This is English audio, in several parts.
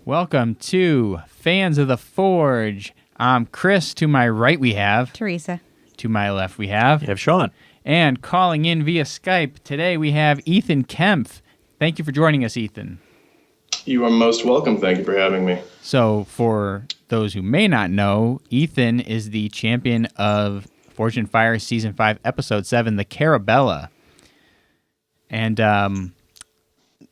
Welcome to Fans of the Forge. I'm Chris. To my right we have Teresa. To my left we have Sean. And calling in via Skype today we have Ethan Kempf. Thank you for joining us, Ethan. You are most welcome. Thank you for having me. So for those who may not know, Ethan is the champion of Forge and Fire Season 5, Episode 7, the Karabela. And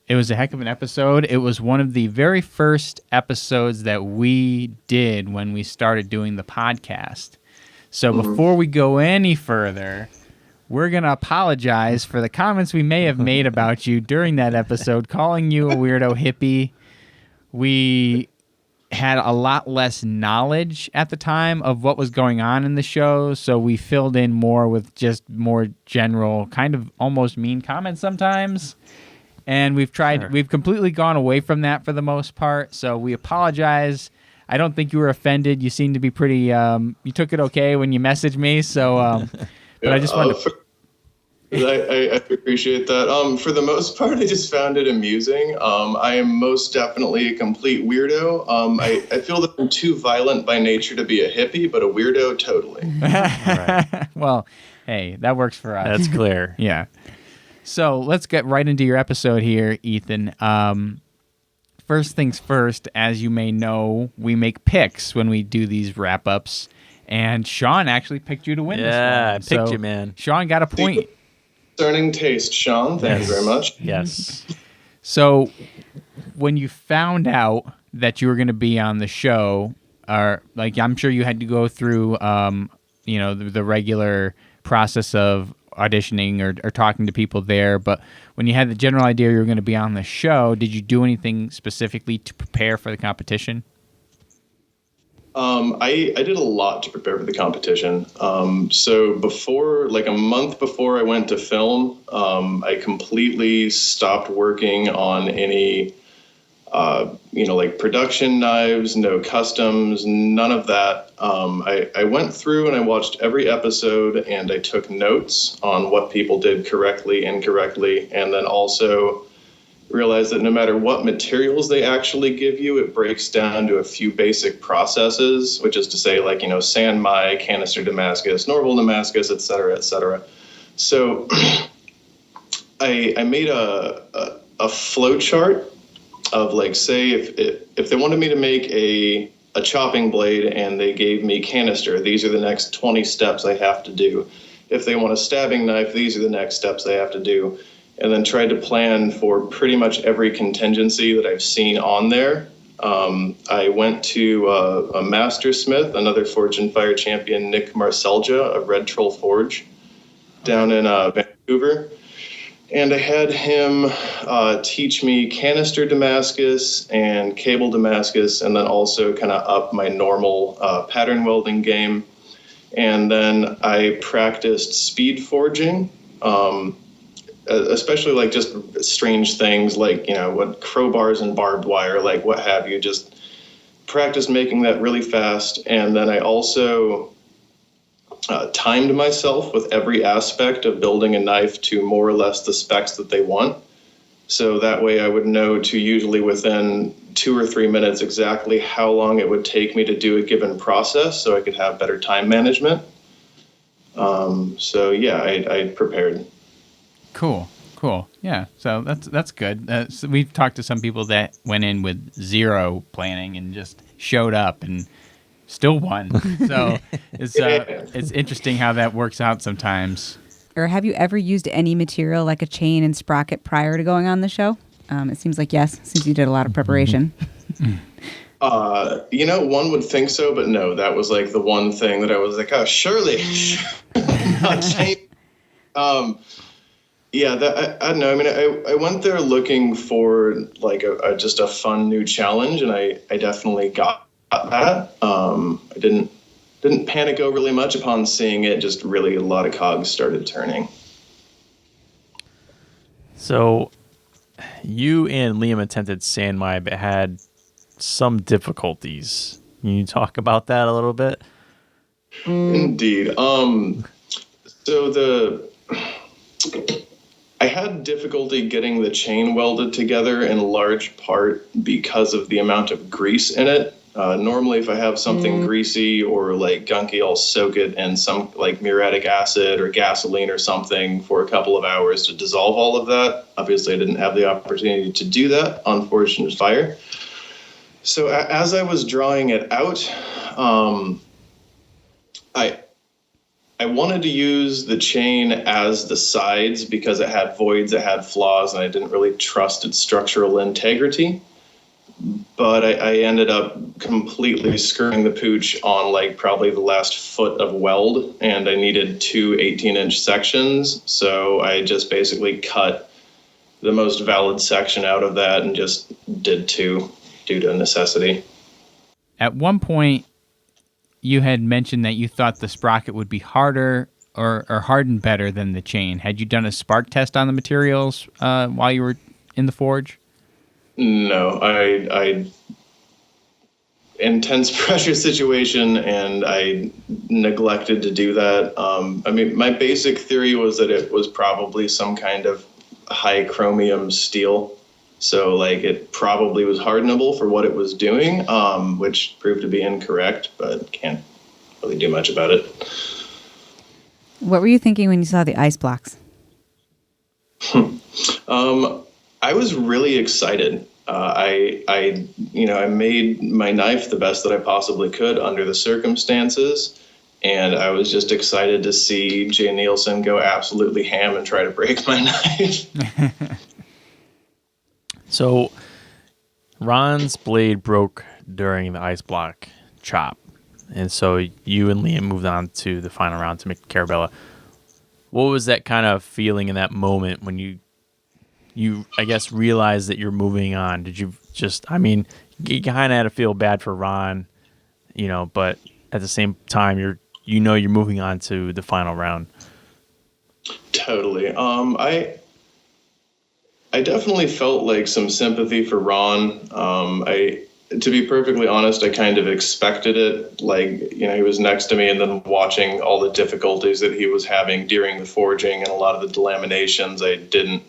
it was a heck of an episode. It was one of the very first episodes that we did when we started doing the podcast. So before we go any further, we're going to apologize for the comments we may have made about you during that episode, calling you a weirdo hippie. We had a lot less knowledge at the time of what was going on in the show, so we filled in more with just more general, kind of almost mean comments sometimes. And we've completely gone away from that for the most part, so we apologize. I don't think you were offended. You seemed to be pretty, you took it okay when you messaged me, so, but I just wanted to... I appreciate that. For the most part, I just found it amusing. I am most definitely a complete weirdo. I feel that I'm too violent by nature to be a hippie, but a weirdo, totally. Right. Well, hey, that works for us. That's clear. Yeah. So let's get right into your episode here, Ethan. First things first, as you may know, we make picks when we do these wrap-ups, and Sean actually picked you to win this one. Yeah, I picked you, man. Sean got a point. Discerning taste, Sean. Thank you very much. Yes. So when you found out that you were going to be on the show, or like I'm sure you had to go through, the regular process of auditioning or talking to people there, but when you had the general idea you were going to be on the show, did you do anything specifically to prepare for the competition? I did a lot to prepare for the competition. So before, like a month before I went to film, I completely stopped working on any, like production knives, no customs, none of that. I went through and I watched every episode and I took notes on what people did correctly, incorrectly, and then also realized that no matter what materials they actually give you, it breaks down to a few basic processes, which is to say, like, sand my, canister Damascus, normal Damascus, et cetera, et cetera. So I made a flow chart of, like, say if they wanted me to make a chopping blade and they gave me canister, these are the next 20 steps I have to do. If they want a stabbing knife, these are the next steps I have to do. And then tried to plan for pretty much every contingency that I've seen on there. I went to a master smith, another Forge and Fire champion, Nick Marcelja of Red Troll Forge, down in Vancouver. And I had him teach me canister Damascus and cable Damascus, and then also kind of up my normal pattern welding game. And then I practiced speed forging, especially like just strange things like, what crowbars and barbed wire, like what have you, just practiced making that really fast. And then I also timed myself with every aspect of building a knife to more or less the specs that they want. So that way I would know to usually within 2 or 3 minutes exactly how long it would take me to do a given process so I could have better time management. I prepared. Cool. Yeah, so that's good. So we've talked to some people that went in with zero planning and just showed up and still won. So it's interesting how that works out sometimes. Or have you ever used any material like a chain and sprocket prior to going on the show? It seems like yes, since you did a lot of preparation. One would think so, but no, that was like the one thing that I was like, oh, surely not chain. I don't know. I mean, I went there looking for like just a fun new challenge, and I definitely got that. I didn't panic overly much upon seeing it. Just really a lot of cogs started turning. So, you and Liam attempted Sandmai, but had some difficulties. Can you talk about that a little bit? Indeed. So I had difficulty getting the chain welded together in large part because of the amount of grease in it. Normally, if I have something greasy or like gunky, I'll soak it in some like muriatic acid or gasoline or something for a couple of hours to dissolve all of that. Obviously, I didn't have the opportunity to do that on Forged in Fire. So as I was drawing it out, I wanted to use the chain as the sides because it had voids, it had flaws, and I didn't really trust its structural integrity. But I ended up completely screwing the pooch on like probably the last foot of weld, and I needed two 18-inch sections. So I just basically cut the most valid section out of that and just did two due to necessity. At one point, you had mentioned that you thought the sprocket would be harder or harden better than the chain. Had you done a spark test on the materials while you were in the forge? No, I intense pressure situation, and I neglected to do that. I mean, my basic theory was that it was probably some kind of high chromium steel. So, like, it probably was hardenable for what it was doing, which proved to be incorrect, but can't really do much about it. What were you thinking when you saw the ice blocks? I was really excited. I made my knife the best that I possibly could under the circumstances, and I was just excited to see Jay Nielsen go absolutely ham and try to break my knife. So, Ron's blade broke during the ice block chop, and so you and Liam moved on to the final round to make Karabela. What was that kind of feeling in that moment when you I guess realized that you're moving on? Did you just, I mean, you kind of had to feel bad for Ron, but at the same time you're moving on to the final round. Totally. I definitely felt like some sympathy for Ron. To be perfectly honest, I kind of expected it. Like, he was next to me, and then watching all the difficulties that he was having during the forging and a lot of the delaminations, I didn't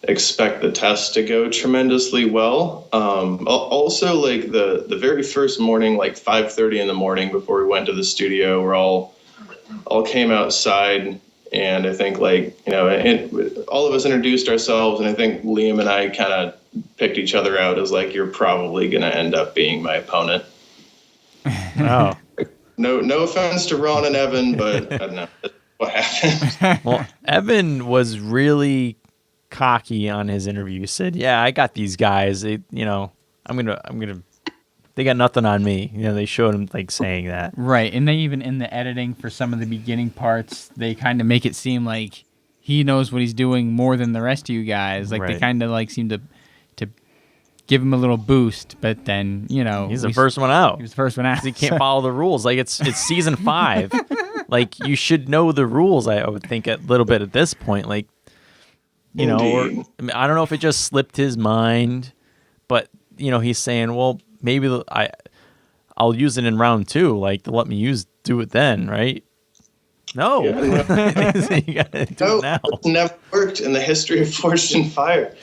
expect the test to go tremendously well. Also, like the very first morning, like 5:30 in the morning before we went to the studio, we're all came outside, and I think all of us introduced ourselves, and I think Liam and I kind of picked each other out as like, you're probably going to end up being my opponent. Oh. No offense to Ron and Evan, but I don't know what happened. Well, Evan was really cocky on his interview. He said, "Yeah, I got these guys. They, I'm gonna. They got nothing on me." They showed him like saying that. Right, and they even in the editing for some of the beginning parts, they kind of make it seem like he knows what he's doing more than the rest of you guys. Like, Right. They kind of like seem to give him a little boost, but then He's the first one out. He was the first one out. He can't follow the rules. Like it's season 5. Like, you should know the rules. I would think a little bit at this point. Like, or, I don't know if it just slipped his mind, but he's saying, well, maybe I'll use it in round 2. Like, to let me do it then, right? No, Yeah. You gotta do it now. It's never worked in the history of Forged in Fire.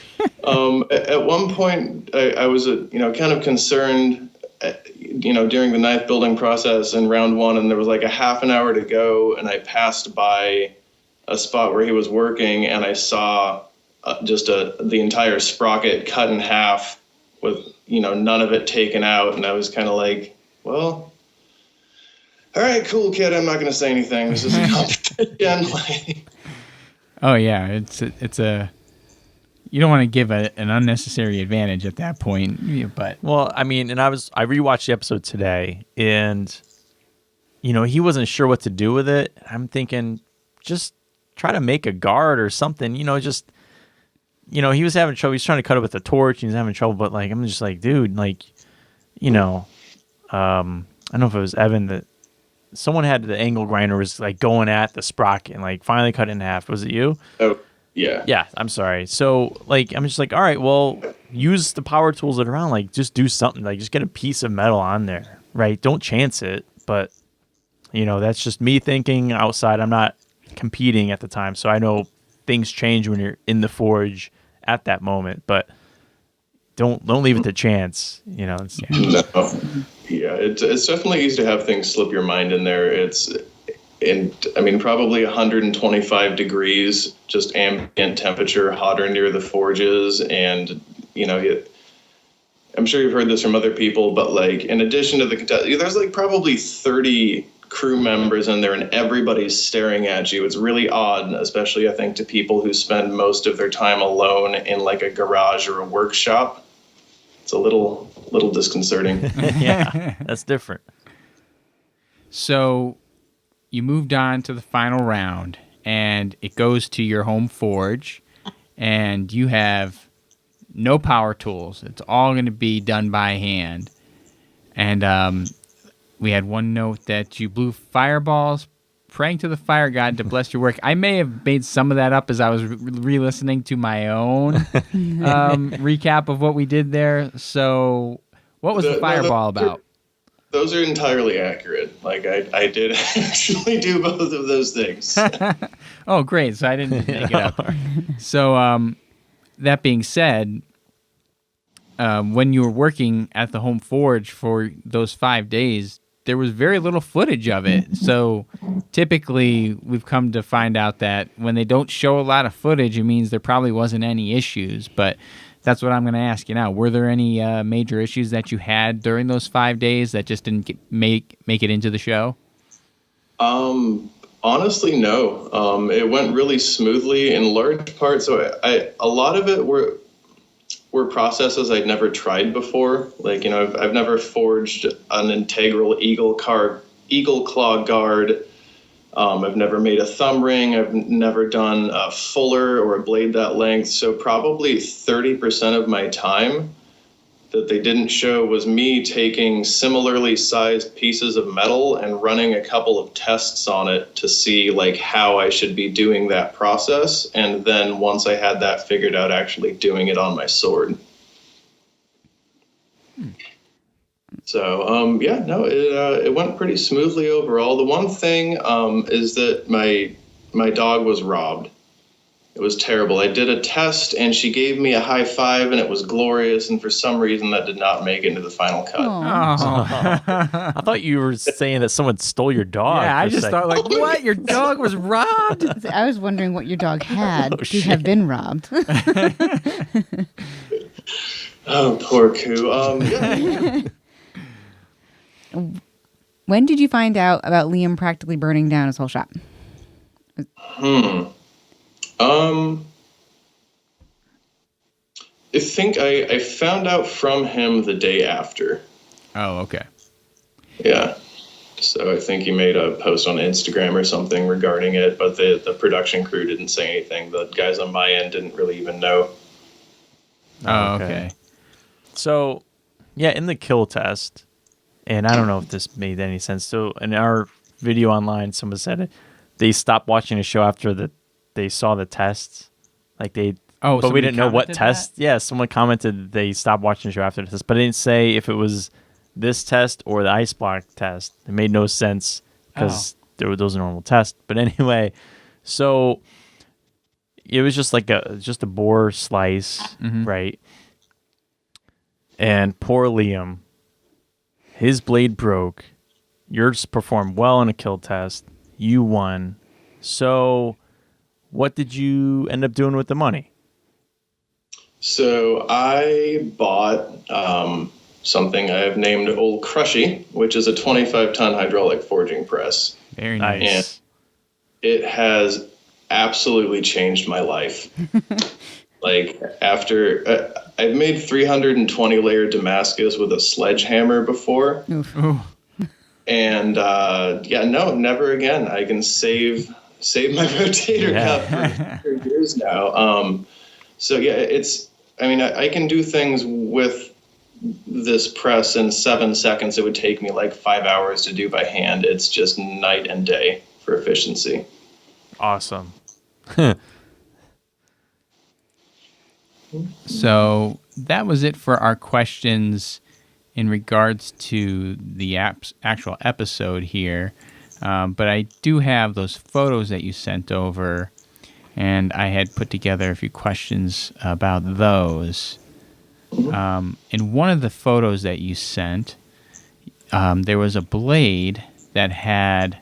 At one point, I was kind of concerned, during the knife building process in round 1, and there was like a half an hour to go, and I passed by a spot where he was working, and I saw the entire sprocket cut in half with none of it taken out, and I was kind of like, well, all right, cool, kid. I'm not going to say anything. This is a competition. Oh yeah, it's a you don't want to give an unnecessary advantage at that point, but Well, I mean, and I rewatched the episode today, and he wasn't sure what to do with it. I'm thinking, just try to make a guard or something. He was having trouble. He's trying to cut it with a torch, and he's having trouble. But like, I'm just like, dude, like, I don't know if it was Evan that. Someone had the angle grinder was like going at the sprocket and like finally cut it in half. Was it you? Oh, yeah. Yeah, I'm sorry. So like, I'm just like, all right, well, use the power tools that are around. Like, just do something. Like, just get a piece of metal on there, right? Don't chance it. But that's just me thinking outside. I'm not competing at the time, so I know things change when you're in the forge at that moment, but don't leave it to chance. You know. No. Yeah, it's definitely easy to have things slip your mind in there. Probably 125 degrees, just ambient temperature, hotter near the forges, and I'm sure you've heard this from other people, but like in addition to there's like probably 30 crew members in there, and everybody's staring at you. It's really odd, especially I think to people who spend most of their time alone in like a garage or a workshop. It's a little disconcerting. Yeah, that's different. So you moved on to the final round, and it goes to your home forge, and you have no power tools. It's all going to be done by hand. And we had one note that you blew fireballs, praying to the fire god to bless your work. I may have made some of that up as I was re-listening to my own recap of what we did there. So what was the fireball about? Those are entirely accurate. Like I did actually do both of those things. Oh, great. So I didn't make it up. So that being said, when you were working at the home forge for those 5 days, there was very little footage of it. So typically we've come to find out that when they don't show a lot of footage, it means there probably wasn't any issues. But that's what I'm going to ask you now. Were there any major issues that you had during those 5 days that just didn't make it into the show? Honestly, no. It went really smoothly in large part. So a lot of it were processes I'd never tried before. Like, I've never forged an integral eagle claw guard. I've never made a thumb ring. I've never done a fuller or a blade that length. So probably 30% of my time that they didn't show was me taking similarly sized pieces of metal and running a couple of tests on it to see like how I should be doing that process. And then once I had that figured out, actually doing it on my sword. So, it went pretty smoothly overall. The one thing is that my dog was robbed. It was terrible. I did a test, and she gave me a high five, and it was glorious, and for some reason that did not make it into the final cut. I thought you were saying that someone stole your dog. Yeah, I just thought, like, what? Your dog was robbed? I was wondering what your dog had to have been robbed. Oh, poor Koo. Yeah. When did you find out about Liam practically burning down his whole shop? I think I found out from him the day after. Oh, okay. Yeah. So I think he made a post on Instagram or something regarding it, but the production crew didn't say anything. The guys on my end didn't really even know. Oh, okay. So, yeah, in the kill test, and I don't know if this made any sense. So in our video online, someone said they stopped watching the show after they saw the tests. Like but we didn't know what test. Yeah, someone commented they stopped watching the show after the test, but it didn't say if it was this test or the ice block test. It made no sense because those are normal tests. But anyway, so it was just like a boar slice, right? And poor Liam, his blade broke. Yours performed well in a kill test. You won. So what did you end up doing with the money? So I bought something I have named Old Crushy, which is a 25-ton hydraulic forging press. Very nice. And it has absolutely changed my life. Like after I've made 320 layer Damascus with a sledgehammer before. Oof. And never again. I can save my rotator cuff for years now. I can do things with this press in 7 seconds. It would take me like 5 hours to do by hand. It's just night and day for efficiency. Awesome. So that was it for our questions in regards to the actual episode here. But I do have those photos that you sent over. and I had put together a few questions about those. In one of the photos that you sent, there was a blade that had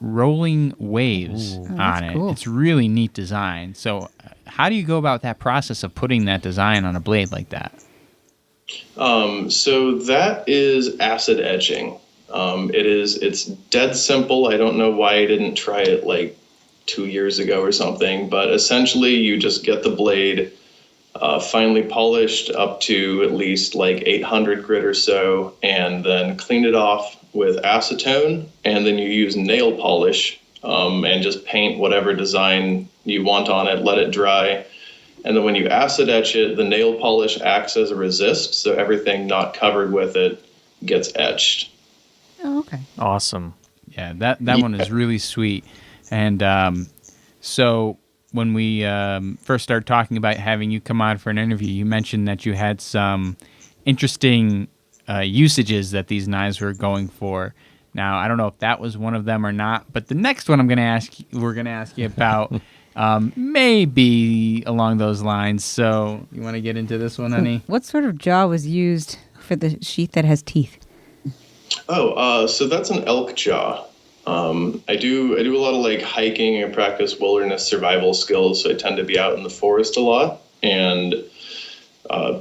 rolling waves on it. cool. It's really neat design. So how do you go about that process of putting that design on a blade like that? So that is acid etching. It's dead simple. I don't know why I didn't try it like 2 years ago or something, but essentially you just get the blade finely polished up to at least like 800 grit or so, and then clean it off with acetone, and then you use nail polish and just paint whatever design you want on it, let it dry. And then when you acid etch it, the nail polish acts as a resist, so everything not covered with it gets etched. Oh, okay. Awesome. Yeah, that one is really sweet. And so when we first started talking about having you come on for an interview, you mentioned that you had some interesting usages that these knives were going for. Now, I don't know if that was one of them or not, but the next one we're going to ask you about maybe along those lines. So you want to get into this one, honey? What sort of jaw was used for the sheath that has teeth? So that's an elk jaw. I do a lot of like hiking and practice wilderness survival skills, so I tend to be out in the forest a lot. And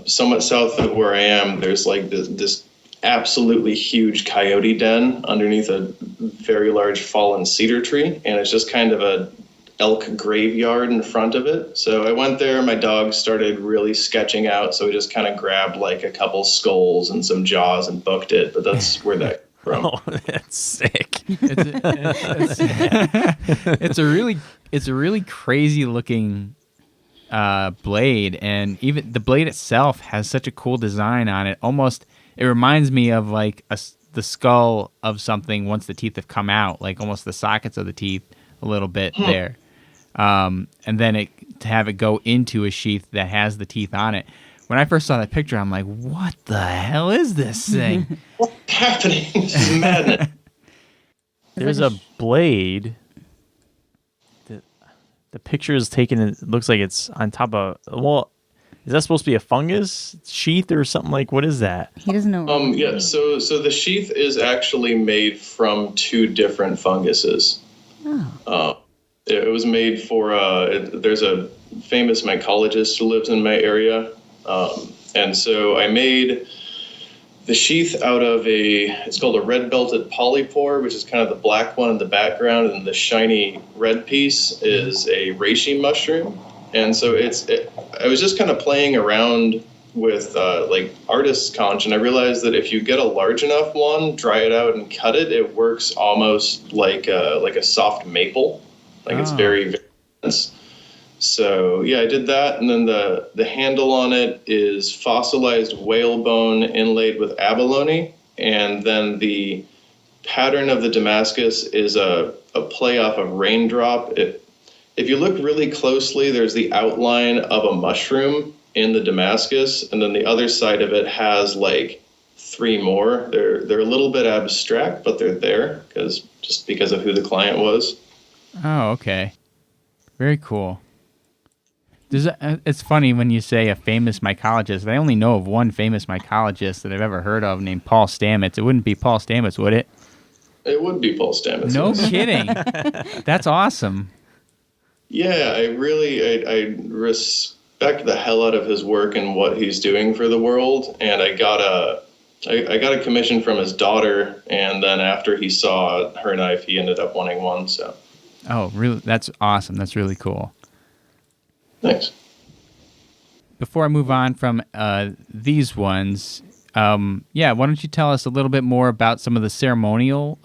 somewhat south of where I am, there's like this absolutely huge coyote den underneath a very large fallen cedar tree, and it's just kind of a elk graveyard in front of it. So I went there, my dog started really sketching out, so we just kind of grabbed like a couple skulls and some jaws and booked it, but that's where that from. Oh, that's sick. It's a really crazy looking blade, and even the blade itself has such a cool design on it. Almost, it reminds me of like the skull of something once the teeth have come out, like almost the sockets of the teeth a little bit there. And then to have it go into a sheath that has the teeth on it. When I first saw that picture, I'm like, what the hell is this thing? What's happening? This is madness. There's a blade. The picture is taken, it looks like it's on top of, well, is that supposed to be a fungus sheath or something? Like, what is that? He doesn't know. Yeah, so the sheath is actually made from 2 different funguses. Oh. It was made for, there's a famous mycologist who lives in my area. And so I made the sheath out of it's called a red-belted polypore, which is kind of the black one in the background, and the shiny red piece is a reishi mushroom. And so I was just kind of playing around with like artist's conch, and I realized that if you get a large enough one, dry it out and cut it, it works almost like a soft maple. Like it's very, very dense. So yeah, I did that, and then the handle on it is fossilized whalebone inlaid with abalone, and then the pattern of the Damascus is a play off of raindrop. If you look really closely, there's the outline of a mushroom in the Damascus, and then the other side of it has like 3 more. They're a little bit abstract, but they're there because of who the client was. Oh, okay. Very cool. It's funny when you say a famous mycologist. I only know of one famous mycologist that I've ever heard of named Paul Stamets. It wouldn't be Paul Stamets, would it? It would be Paul Stamets. No kidding. That's awesome. Yeah, I respect the hell out of his work and what he's doing for the world. And I got a commission from his daughter, and then after he saw her knife, he ended up wanting one. So. Oh, really? That's awesome. That's really cool. Thanks. Before I move on from these ones, why don't you tell us a little bit more about some of the ceremonial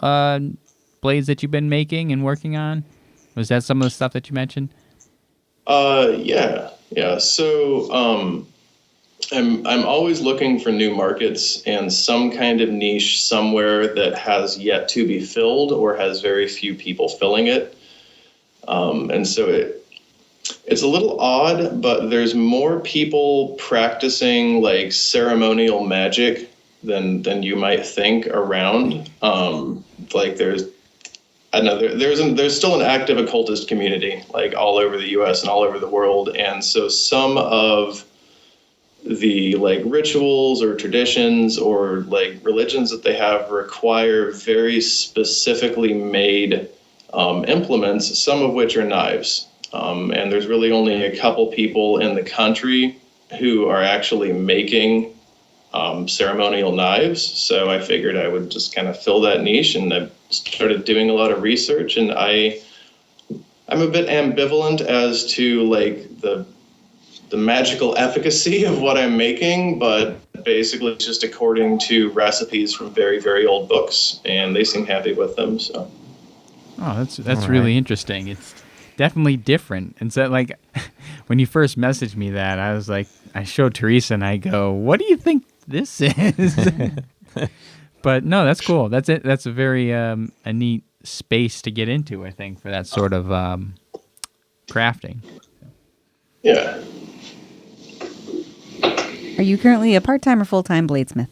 blades that you've been making and working on? Was that some of the stuff that you mentioned? Yeah. So I'm always looking for new markets and some kind of niche somewhere that has yet to be filled or has very few people filling it. And so it's a little odd, but there's more people practicing like ceremonial magic than you might think around. Like there's I don't know, there's still an active occultist community, like all over the U.S. and all over the world, and so some of the like rituals or traditions or like religions that they have require very specifically made implements, some of which are knives. And there's really only a couple people in the country who are actually making ceremonial knives. So I figured I would just kind of fill that niche, and I started doing a lot of research, and I'm a bit ambivalent as to like the magical efficacy of what I'm making, but basically it's just according to recipes from very, very old books, and they seem happy with them. So, that's really interesting. It's definitely different. And so, like, when you first messaged me that, I was like, I showed Teresa, and I go, "What do you think this is?" But no, that's cool. That's it. That's a very a neat space to get into, I think, for that sort of crafting. Yeah. Are you currently a part-time or full-time bladesmith?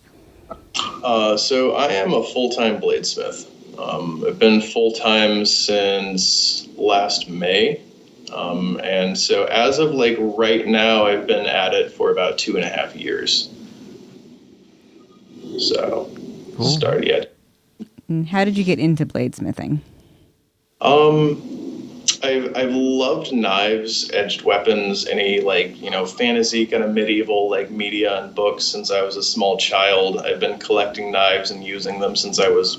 So I am a full-time bladesmith. I've been full-time since last May. And so as of like right now, I've been at it for about 2.5 years. So, cool. Started yet. And how did you get into bladesmithing? I've loved knives, edged weapons, any like, fantasy kind of medieval like media and books since I was a small child. I've been collecting knives and using them since I was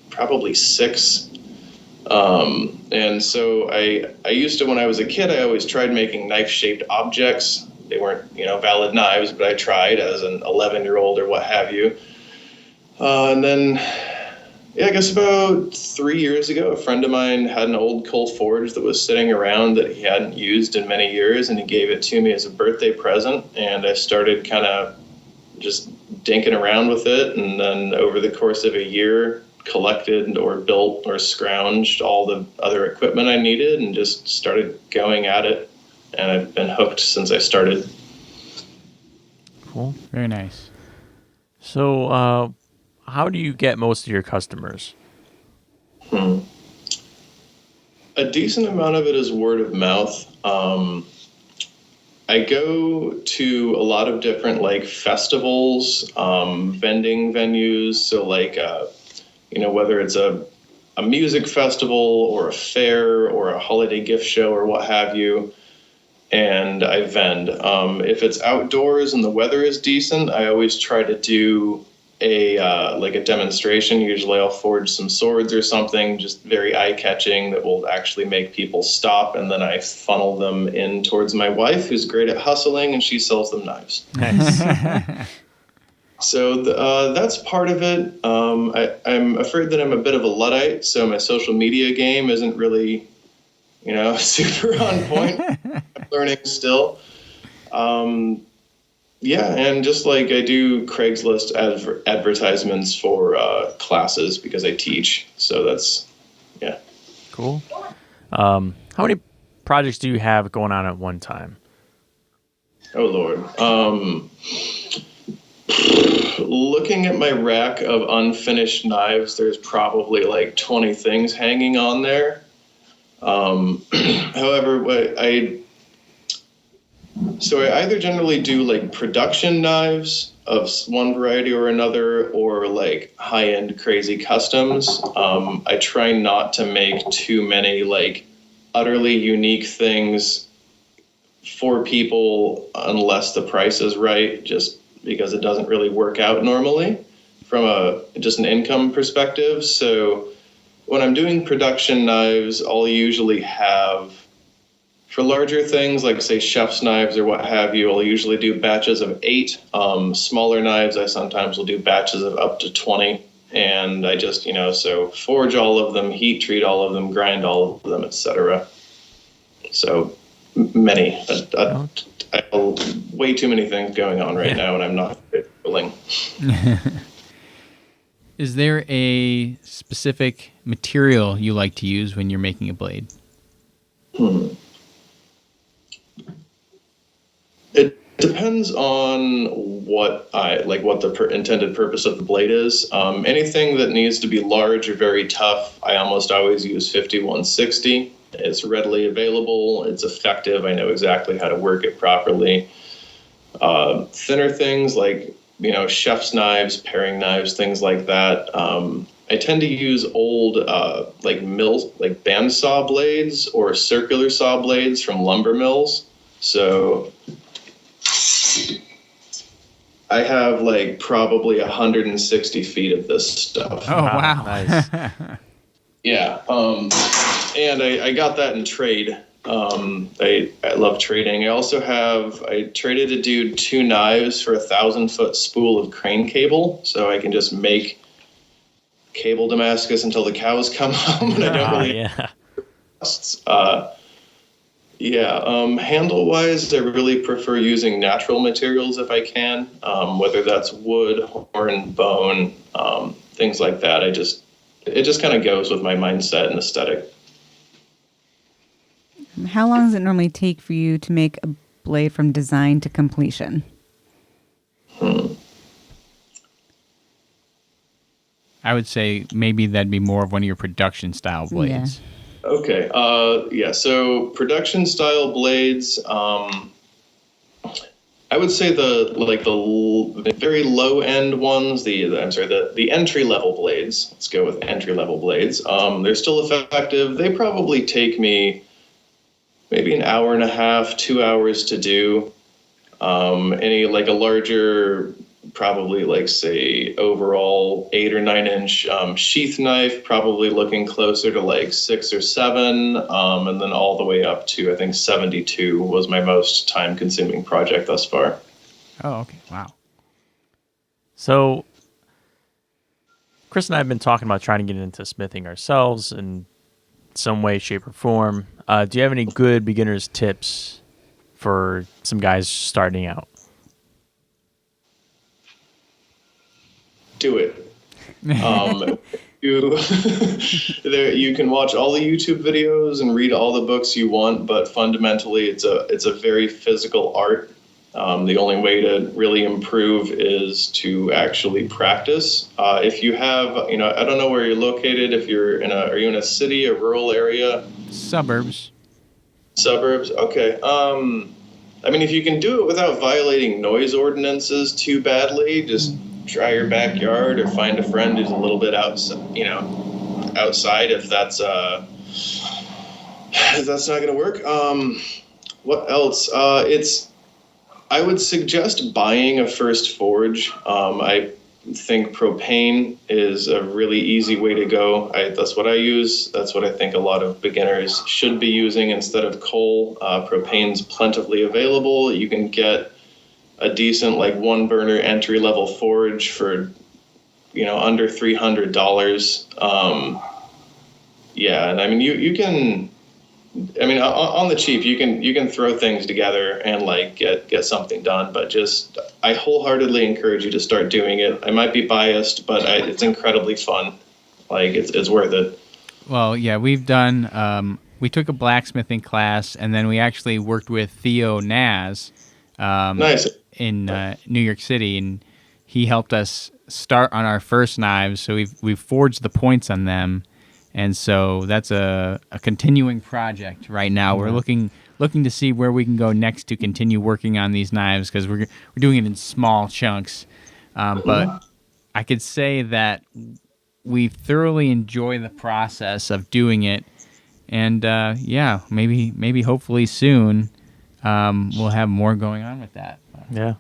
probably 6. And so I used to, when I was a kid, I always tried making knife-shaped objects. They weren't, valid knives, but I tried as an 11-year-old or what have you. And then, I guess about 3 years ago, a friend of mine had an old coal forge that was sitting around that he hadn't used in many years, and he gave it to me as a birthday present, and I started kind of just dinking around with it, and then over the course of a year, collected or built or scrounged all the other equipment I needed and just started going at it, and I've been hooked since I started. Cool. Very nice. So, how do you get most of your customers? A decent amount of it is word of mouth. I go to a lot of different like festivals, vending venues. So like, whether it's a music festival or a fair or a holiday gift show or what have you, and I vend. If it's outdoors and the weather is decent, I always try to do a demonstration. Usually I'll forge some swords or something just very eye-catching that will actually make people stop, and then I funnel them in towards my wife, who's great at hustling, and she sells them knives. Nice. So that's part of it. I'm afraid that I'm a bit of a Luddite, so my social media game isn't really, super on point. I'm learning still. And just like I do Craigslist advertisements for classes because I teach. So that's, Cool. How many projects do you have going on at one time? Oh, Lord. Looking at my rack of unfinished knives, there's probably like 20 things hanging on there. However, I either generally do like production knives of one variety or another, or like high-end crazy customs. I try not to make too many like utterly unique things for people unless the price is right, just because it doesn't really work out normally from just an income perspective. So when I'm doing production knives, I'll usually have, for larger things like say chef's knives or what have you, I'll usually do batches of 8. Smaller knives, I sometimes will do batches of up to 20. And I just, so forge all of them, heat treat all of them, grind all of them, etc. So many. I have way too many things going on right now, and I'm not willing. Is there a specific material you like to use when you're making a blade? It depends on what the intended purpose of the blade is. Anything that needs to be large or very tough, I almost always use 5160. It's readily available. It's effective. I know exactly how to work it properly. Thinner things like, chef's knives, paring knives, things like that. I tend to use old bandsaw blades or circular saw blades from lumber mills. So I have probably 160 feet of this stuff. Oh, wow. Nice. Yeah. And I got that in trade. I love trading. I traded a dude 2 knives for a 1,000-foot spool of crane cable, so I can just make cable Damascus until the cows come home. And I don't really. Yeah. Handle wise, I really prefer using natural materials if I can, whether that's wood, horn, bone, things like that. It just kind of goes with my mindset and aesthetic. How long does it normally take for you to make a blade from design to completion? I would say maybe that'd be more of one of your production style blades. Yeah. Okay. So production style blades. I would say the very low end ones. The entry level blades. Let's go with entry level blades. They're still effective. They probably take me maybe an hour and a half, 2 hours to do. A larger, probably say overall 8 or 9 inch sheath knife, probably looking closer to 6 or 7, and then all the way up to I think 72 was my most time consuming project thus far. Oh, okay. Wow. So Chris and I have been talking about trying to get into smithing ourselves in some way, shape, or form. Do you have any good beginner's tips for some guys starting out? Do it. You can watch all the YouTube videos and read all the books you want, but fundamentally, it's a very physical art. The only way to really improve is to actually practice. If you have, I don't know where you're located. Are you in a city, a rural area? Suburbs. Okay. If you can do it without violating noise ordinances too badly, just try your backyard or find a friend who's a little bit outside if that's not going to work. What else? I would suggest buying a first forge. I think propane is a really easy way to go. That's what I use. That's what I think a lot of beginners should be using instead of coal. Propane's plentifully available. You can get a decent one burner entry level forge for under $300. And you can on the cheap you can throw things together and get something done, but I wholeheartedly encourage you to start doing it. I might be biased, but it's incredibly fun. It's worth it. Well, yeah, we've done we took a blacksmithing class, and then we actually worked with Theo Naz Nice. in New York City, and he helped us start on our first knives. So we've forged the points on them, and so that's a continuing project right now. We're looking to see where we can go next to continue working on these knives, because we're doing it in small chunks. But I could say that we thoroughly enjoy the process of doing it, and maybe hopefully soon we'll have more going on with that. Yeah.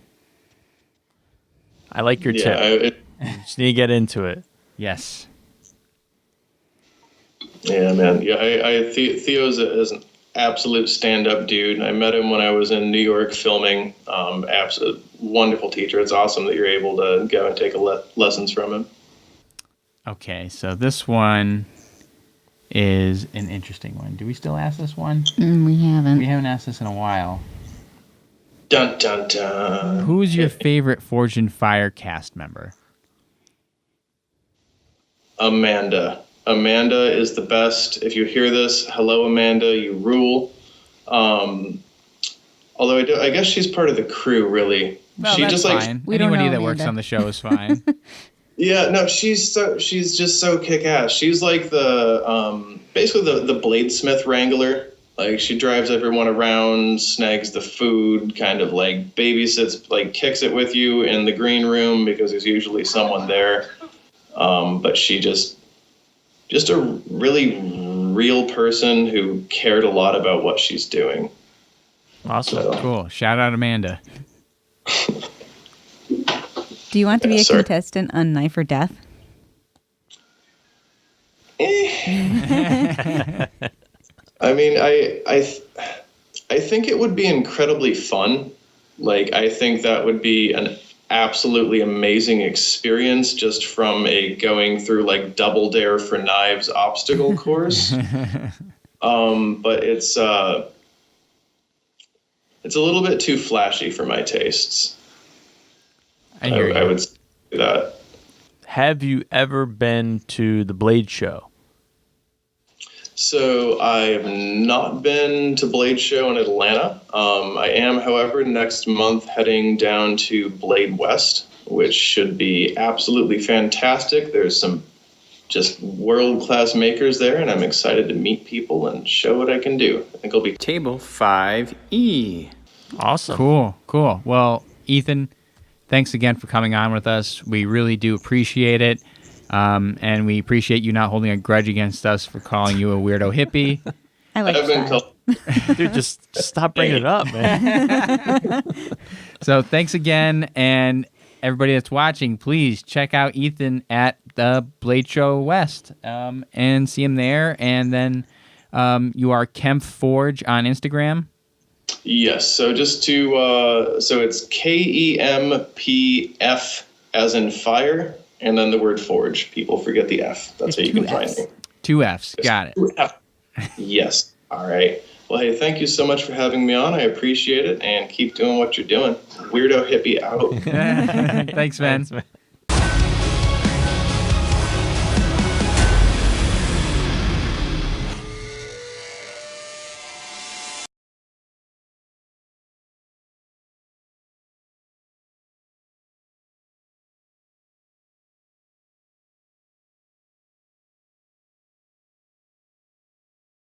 I like your tip. You just need to get into it. Yes. Yeah, man. Yeah, Theo's is an absolute stand-up dude. I met him when I was in New York filming. Absolute wonderful teacher. It's awesome that you're able to go and take lessons from him. Okay, so this one is an interesting one. Do we still ask this one? We haven't. We haven't asked this in a while. Dun, dun, dun. Who's your favorite Forged in Fire cast member? Amanda. Amanda is the best. If you hear this, hello, Amanda. You rule. Although I guess she's part of the crew, really. Well, she that's just fine. We don't Anybody know, that works Amanda. on the show is fine. Yeah, no, she's just so kick-ass. She's like the basically the Bladesmith wrangler. Like, she drives everyone around, snags the food, kind of like babysits, like kicks it with you in the green room because there's usually someone there. But she just a really real person who cared a lot about what she's doing. Awesome. So, Cool. Shout out Amanda. Do you want to be Yeah, a sir. contestant on Knife or Death? I mean, I think it would be incredibly fun. Like, I think that would be an absolutely amazing experience just from a going through like Double Dare for Knives obstacle course. But it's a little bit too flashy for my tastes. I hear you. I would say that. Have you ever been to the Blade Show? So I have not been to Blade Show in Atlanta. I am, however, next month heading down to Blade West, which should be absolutely fantastic. There's some just world-class makers there, and I'm excited to meet people and show what I can do. I think it'll be Table 5E. Awesome. Cool. Well, Ethan, thanks again for coming on with us. We really do appreciate it. And we appreciate you not holding a grudge against us for calling you a weirdo hippie. I like I've been style. called. Dude, just stop bringing it up, man. So thanks again. And everybody that's watching, please check out Ethan at the Blade Show West and see him there. And then you are Kempf Forge on Instagram. Yes, so just to, so it's KEMPF as in fire, and then the word forge. People forget the F. That's how you can find me. 2 F's. Got it. Yes. All right. Well, hey, thank you so much for having me on. I appreciate it, and keep doing what you're doing. Weirdo hippie out. Thanks, man. Thanks, man.